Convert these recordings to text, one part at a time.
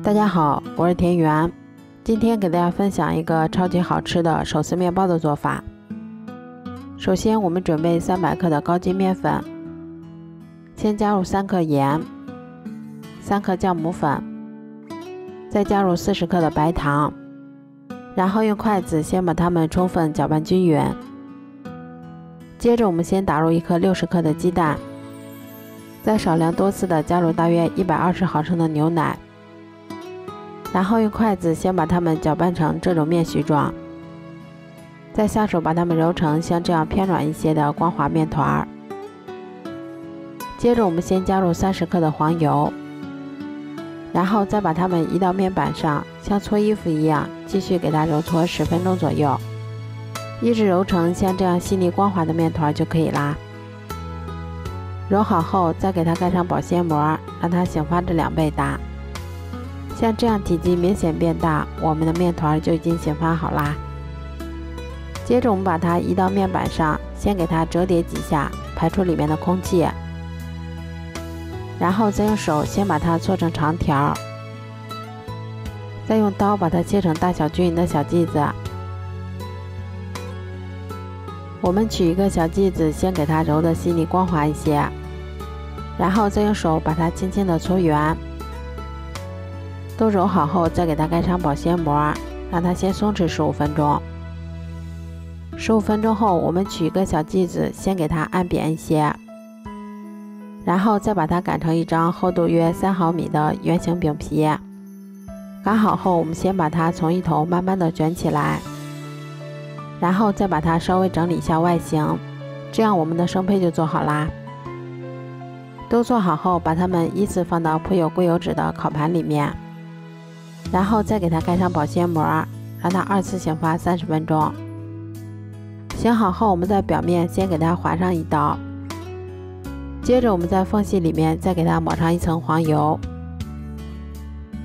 大家好，我是田园，今天给大家分享一个超级好吃的手撕面包的做法。首先我们准备300克的高筋面粉，先加入3克盐，3克酵母粉，再加入40克的白糖，然后用筷子先把它们充分搅拌均匀。接着我们先打入1颗60克的鸡蛋，再少量多次的加入大约120毫升的牛奶，然后用筷子先把它们搅拌成这种面絮状，再下手把它们揉成像这样偏软一些的光滑面团。接着我们先加入30克的黄油，然后再把它们移到面板上，像搓衣服一样继续给它揉搓10分钟左右，一直揉成像这样细腻光滑的面团就可以啦。揉好后再给它盖上保鲜膜，让它醒发至2倍大。像这样体积明显变大，我们的面团就已经醒发好啦。接着我们把它移到面板上，先给它折叠几下，排出里面的空气，然后再用手先把它搓成长条，再用刀把它切成大小均匀的小剂子。我们取一个小剂子，先给它揉得细腻光滑一些，然后再用手把它轻轻地搓圆。都揉好后，再给它盖上保鲜膜，让它先松弛15分钟。15分钟后，我们取一个小剂子，先给它按扁一些，然后再把它擀成一张厚度约3毫米的圆形饼皮。擀好后，我们先把它从一头慢慢的卷起来，然后再把它稍微整理一下外形，这样我们的生胚就做好啦。都做好后，把它们依次放到铺有硅油纸的烤盘里面，然后再给它盖上保鲜膜，让它2次醒发30分钟。醒好后，我们在表面先给它划上一刀，接着我们在缝隙里面再给它抹上一层黄油。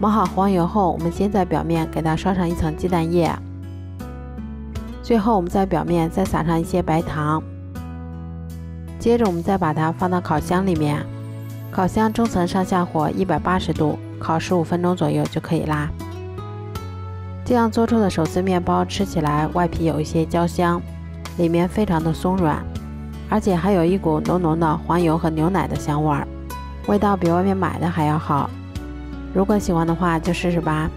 抹好黄油后，我们先在表面给它刷上一层鸡蛋液，最后我们在表面再撒上一些白糖。接着我们再把它放到烤箱里面，烤箱中层上下火180度，烤15分钟左右就可以啦。这样做出的手撕面包吃起来外皮有一些焦香，里面非常的松软，而且还有一股浓浓的黄油和牛奶的香味儿，味道比外面买的还要好。如果喜欢的话就试试吧，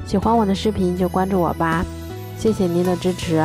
喜欢我的视频就关注我吧，谢谢您的支持。